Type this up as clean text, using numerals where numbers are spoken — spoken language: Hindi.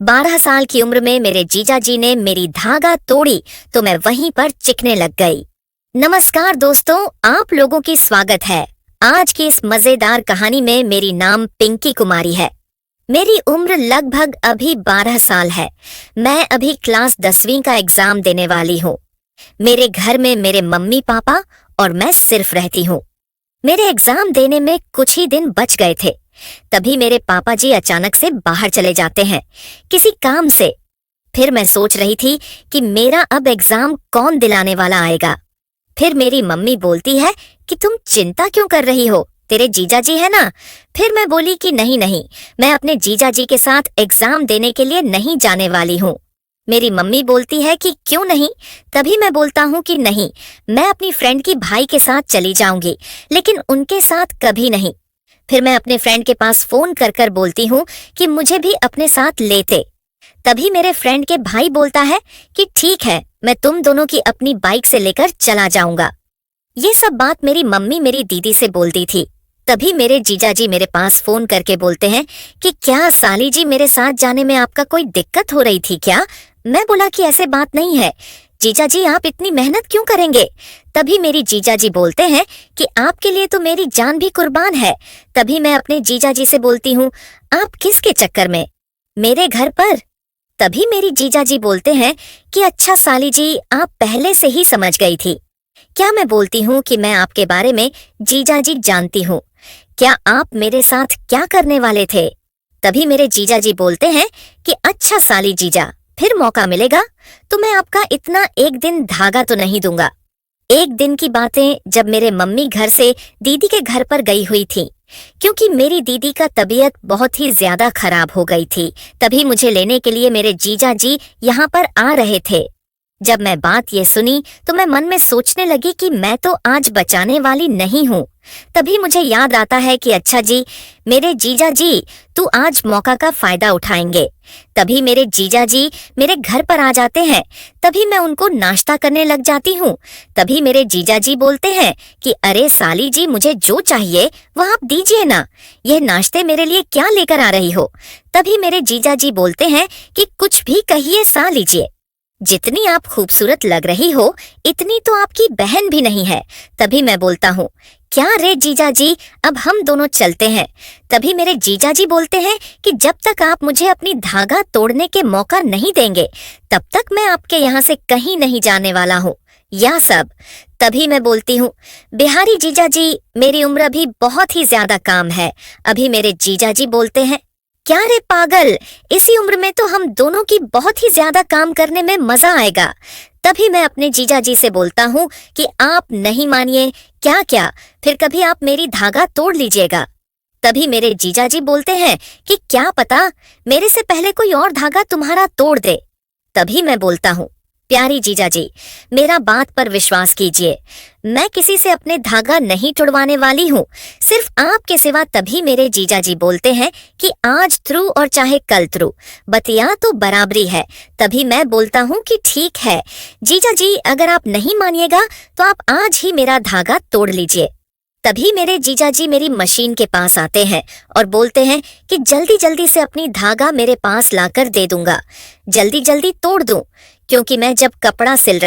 12 साल की उम्र में मेरे जीजा जी ने मेरी धागा तोड़ी तो मैं वहीं पर चिकने लग गई। नमस्कार दोस्तों, आप लोगों की स्वागत है। आज की इस मजेदार कहानी में मेरी नाम पिंकी कुमारी है। मेरी उम्र लगभग अभी 12 साल है। मैं अभी क्लास 10वीं का एग्जाम देने वाली हूँ। मेरे घर में मेरे मम्मी पापा और मैं सिर्फ रहती हूँ। मेरे एग्जाम देने में कुछ ही दिन बच गए थे, तभी मेरे पापा जी अचानक से बाहर चले जाते हैं किसी काम से। फिर मैं सोच रही थी कि मेरा अब एग्जाम कौन दिलाने वाला आएगा। फिर मेरी मम्मी बोलती है कि तुम चिंता क्यों कर रही हो, तेरे जीजा जी है ना। फिर मैं बोली कि नहीं, मैं अपने जीजा जी के साथ एग्जाम देने के लिए नहीं जाने वाली हूँ। मेरी मम्मी बोलती है कि क्यों नहीं। तभी मैं बोलता हूँ कि नहीं, मैं अपनी फ्रेंड की भाई के साथ चली जाऊंगी, लेकिन उनके साथ कभी नहीं। फिर मैं अपने फ्रेंड के पास फोन कर बोलती हूँ कि मुझे भी अपने साथ लेते। तभी मेरे फ्रेंड के भाई बोलता है कि ठीक है, मैं तुम दोनों की अपनी बाइक से लेकर चला जाऊंगा। ये सब बात मेरी मम्मी मेरी दीदी से बोलती थी। तभी मेरे जीजा जी मेरे पास फोन करके बोलते हैं कि क्या साली जी, मेरे साथ जाने में आपका कोई दिक्कत हो रही थी क्या। मैं बोला कि ऐसे बात नहीं है जीजा जी, आप इतनी मेहनत क्यों करेंगे। तभी मेरी जीजा जी बोलते हैं कि आपके लिए तो मेरी जान भी कुर्बान है। तभी मैं अपने जीजा जी से बोलती हूँ, आप किसके चक्कर में, मेरे घर पर। तभी मेरी जीजा जी बोलते हैं कि अच्छा साली जी, आप पहले से ही समझ गई थी। क्या मैं बोलती हूँ कि मैं आपके बारे में जीजा जी जानती हूँ, क्या आप मेरे साथ क्या करने वाले थे। तभी मेरे जीजा जी बोलते हैं कि अच्छा साली जीजा, फिर मौका मिलेगा तो मैं आपका इतना एक दिन धागा तो नहीं दूंगा। एक दिन की बातें जब मेरे मम्मी घर से दीदी के घर पर गई हुई थी, क्योंकि मेरी दीदी का तबीयत बहुत ही ज्यादा खराब हो गई थी। तभी मुझे लेने के लिए मेरे जीजा जी यहाँ पर आ रहे थे। जब मैं बात ये सुनी तो मैं मन में सोचने लगी कि मैं तो आज बचाने वाली नहीं हूँ। तभी मुझे याद आता है कि अच्छा जी, मेरे जीजा जी तू आज मौका का फायदा उठाएंगे। तभी मेरे जीजा जी मेरे घर पर आ जाते हैं। तभी मैं उनको नाश्ता करने लग जाती हूँ। तभी मेरे जीजा जी बोलते हैं कि अरे साली जी, मुझे जो चाहिए वह आप दीजिए ना, यह नाश्ते मेरे लिए क्या लेकर आ रही हो। तभी मेरे जीजा जी बोलते हैं कि कुछ भी कहिए सा लीजिए, जितनी आप खूबसूरत लग रही हो इतनी तो आपकी बहन भी नहीं है। तभी मैं बोलता हूँ, क्या रे जीजा जी, अब हम दोनों चलते हैं। तभी मेरे जीजा जी बोलते हैं कि जब तक आप मुझे अपनी धागा तोड़ने के मौका नहीं देंगे तब तक मैं आपके यहाँ से कहीं नहीं जाने वाला हूँ, या सब। तभी मैं बोलती हूँ, बिहारी जीजा जी, मेरी उम्र अभी बहुत ही ज्यादा काम है। अभी मेरे जीजा जी बोलते हैं, क्या रे पागल, इसी उम्र में तो हम दोनों की बहुत ही ज्यादा काम करने में मजा आएगा। तभी मैं अपने जीजा जी से बोलता हूँ कि आप नहीं मानिए, क्या फिर कभी आप मेरी धागा तोड़ लीजिएगा। तभी मेरे जीजा जी बोलते हैं कि क्या पता मेरे से पहले कोई और धागा तुम्हारा तोड़ दे। तभी मैं बोलता हूँ, प्यारी जीजा जी, मेरा बात पर विश्वास कीजिए, मैं किसी से अपने धागा नहीं तुड़वाने वाली हूँ, सिर्फ आपके सिवा। तभी मेरे जीजा जी बोलते हैं कि आज थ्रू और चाहे कल थ्रू, बतिया तो बराबरी है। तभी मैं बोलता हूँ कि ठीक है जीजा जी, अगर आप नहीं मानिएगा तो आप आज ही मेरा धागा तोड़ लीजिए। तभी मेरे जीजा जी मेरी मशीन के पास आते हैं और बोलते हैं कि जल्दी जल्दी से अपनी धागा मेरे पास लाकर दे दूंगा, जल्दी जल्दी तोड़ दूं, क्योंकि मैं जब कपड़ा सिल